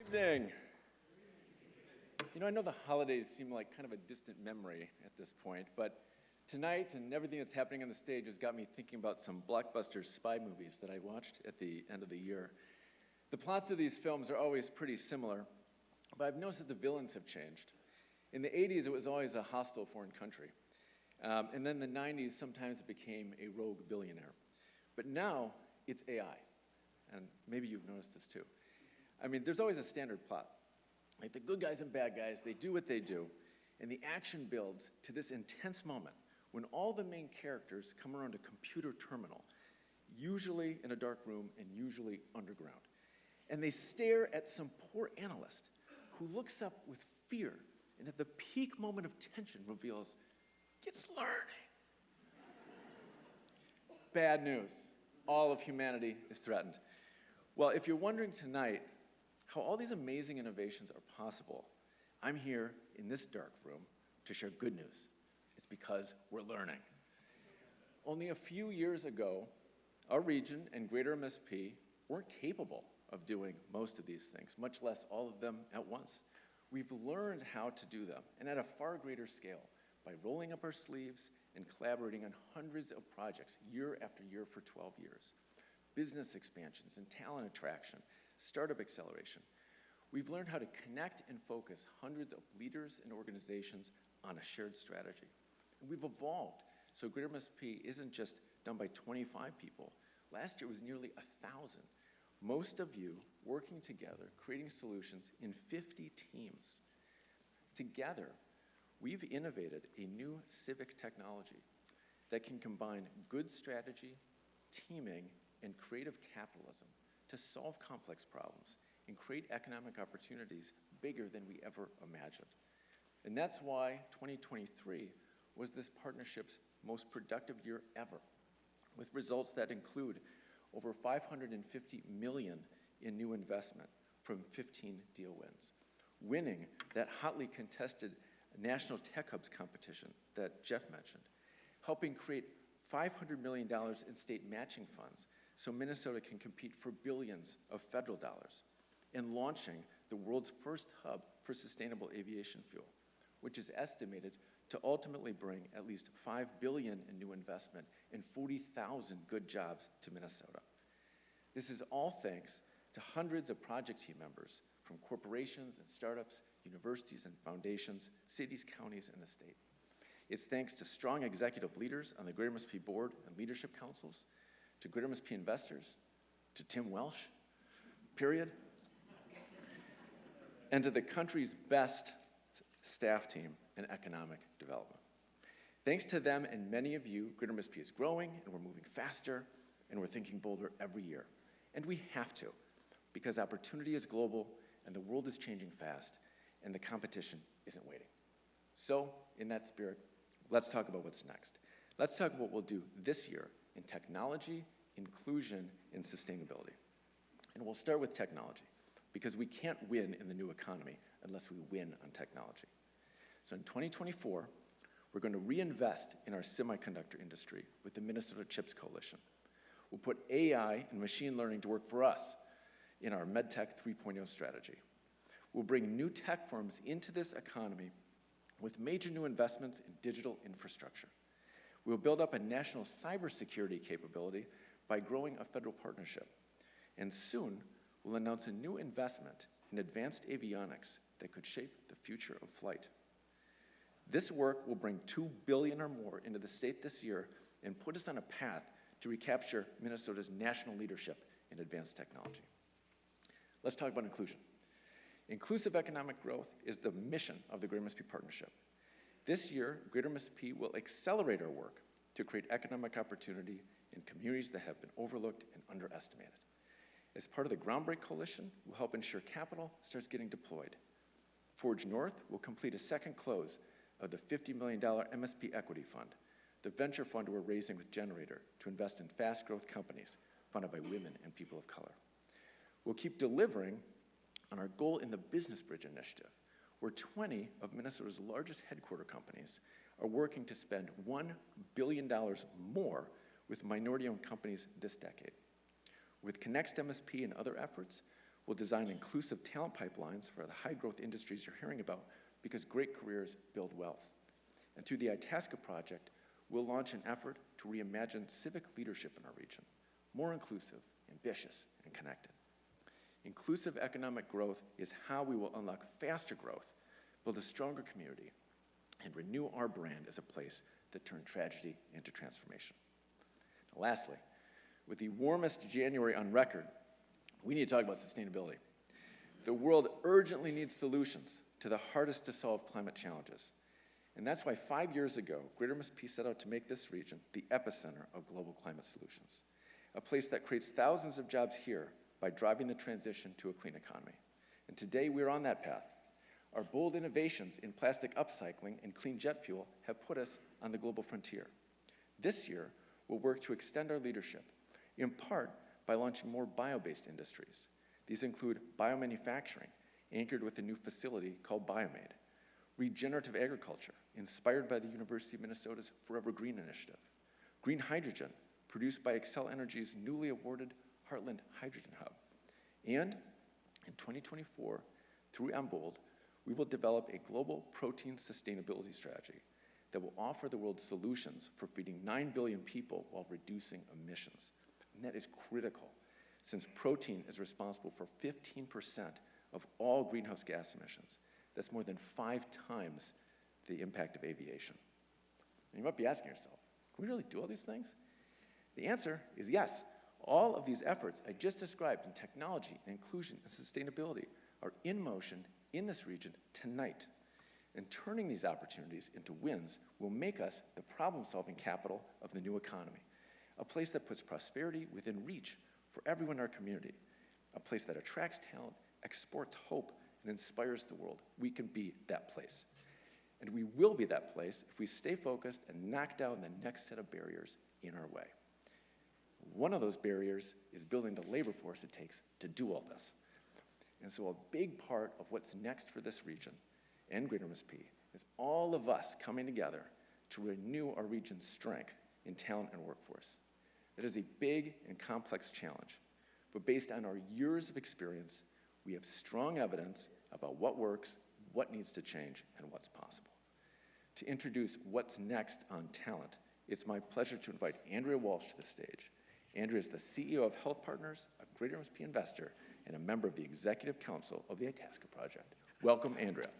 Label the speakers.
Speaker 1: evening. You know, I know the holidays seem like kind of a distant memory at this point, but tonight and everything that's happening on the stage has got me thinking about some blockbuster spy movies that I watched at the end of the year. The plots of these films are always pretty similar, but I've noticed that the villains have changed. In the 80s, it was always a hostile foreign country. And then in the 90s, sometimes it became a rogue billionaire. But now, it's AI. And maybe you've noticed this too. I mean, there's always a standard plot. Like the good guys and bad guys, they do what they do, and the action builds to this intense moment when all the main characters come around a computer terminal, usually in a dark room and usually underground. And they stare at some poor analyst who looks up with fear and at the peak moment of tension reveals, it's learning. Bad news. All of humanity is threatened. Well, if you're wondering tonight how all these amazing innovations are possible, I'm here in this dark room to share good news. It's because we're learning. Only a few years ago, our region and greater MSP weren't capable of doing most of these things, much less all of them at once. We've learned how to do them, and at a far greater scale, by rolling up our sleeves and collaborating on hundreds of projects year after year for 12 years. Business expansions and talent attraction, startup acceleration. We've learned how to connect and focus hundreds of leaders and organizations on a shared strategy. And we've evolved, so Greater MSP isn't just done by 25 people. Last year was nearly 1,000. Most of you working together, creating solutions in 50 teams. Together, we've innovated a new civic technology that can combine good strategy, teaming, and creative capitalism to solve complex problems and create economic opportunities bigger than we ever imagined. And that's why 2023 was this partnership's most productive year ever, with results that include over $550 million in new investment from 15 deal wins, winning that hotly contested National Tech Hubs competition that Jeff mentioned, helping create $500 million in state matching funds so Minnesota can compete for billions of federal dollars, and launching the world's first hub for sustainable aviation fuel, which is estimated to ultimately bring at least $5 billion in new investment and 40,000 good jobs to Minnesota. This is all thanks to hundreds of project team members from corporations and startups, universities and foundations, cities, counties, and the state. It's thanks to strong executive leaders on the Greater MSP board and leadership councils, to Greater MSP investors, to Tim Welsh, period, and to the country's best staff team in economic development. Thanks to them and many of you, Greater MSP is growing, and we're moving faster, and we're thinking bolder every year. And we have to, because opportunity is global, and the world is changing fast, and the competition isn't waiting. So, in that spirit, let's talk about what's next. Let's talk about what we'll do this year in technology, inclusion, and sustainability. And we'll start with technology, because we can't win in the new economy unless we win on technology. So in 2024, we're going to reinvest in our semiconductor industry with the Minnesota CHIPS Coalition. We'll put AI and machine learning to work for us in our MedTech 3.0 strategy. We'll bring new tech firms into this economy with major new investments in digital infrastructure. We'll build up a national cybersecurity capability by growing a federal partnership. And soon, we'll announce a new investment in advanced avionics that could shape the future of flight. This work will bring $2 billion or more into the state this year and put us on a path to recapture Minnesota's national leadership in advanced technology. Let's talk about inclusion. Inclusive economic growth is the mission of the Greater MSP Partnership. This year, Greater MSP will accelerate our work to create economic opportunity in communities that have been overlooked and underestimated. As part of the Groundbreak Coalition, we'll help ensure capital starts getting deployed. Forge North will complete a second close of the $50 million MSP Equity Fund, the venture fund we're raising with Generator to invest in fast growth companies funded by women and people of color. We'll keep delivering on our goal in the Business Bridge Initiative, where 20 of Minnesota's largest headquarter companies are working to spend $1 billion more with minority-owned companies this decade. With Connext MSP and other efforts, We'll design inclusive talent pipelines for the high-growth industries you're hearing about because great careers build wealth. And through the Itasca Project, we'll launch an effort to reimagine civic leadership in our region, more inclusive, ambitious, and connected. Inclusive economic growth is how we will unlock faster growth, build a stronger community, and renew our brand as a place that turned tragedy into transformation. Now, lastly, with the warmest January on record, we need to talk about sustainability. The world urgently needs solutions to the hardest to solve climate challenges. And that's why 5 years ago, Greater MSP set out to make this region the epicenter of global climate solutions, a place that creates thousands of jobs here by driving the transition to a clean economy. And today we're on that path. Our bold innovations in plastic upcycling and clean jet fuel have put us on the global frontier. This year, we'll work to extend our leadership, in part by launching more bio-based industries. These include biomanufacturing, anchored with a new facility called Biomade, regenerative agriculture, inspired by the University of Minnesota's Forever Green initiative, green hydrogen, produced by Xcel Energy's newly awarded Heartland Hydrogen Hub. And in 2024, through MBOLD, we will develop a global protein sustainability strategy that will offer the world solutions for feeding 9 billion people while reducing emissions. And that is critical, since protein is responsible for 15% of all greenhouse gas emissions. That's more than 5 times the impact of aviation. And you might be asking yourself, can we really do all these things? The answer is yes. All of these efforts I just described in technology and inclusion and sustainability are in motion in this region tonight. And turning these opportunities into wins will make us the problem-solving capital of the new economy, a place that puts prosperity within reach for everyone in our community, a place that attracts talent, exports hope, and inspires the world. We can be that place. And we will be that place if we stay focused and knock down the next set of barriers in our way. One of those barriers is building the labor force it takes to do all this. And so a big part of what's next for this region and Greater MSP is all of us coming together to renew our region's strength in talent and workforce. That is a big and complex challenge, but based on our years of experience, we have strong evidence about what works, what needs to change, and what's possible. To introduce what's next on talent, it's my pleasure to invite Andrea Walsh to the stage. Andrea is the CEO of Health Partners, a Greater MSP investor, and a member of the Executive Council of the Itasca Project. Welcome, Andrea.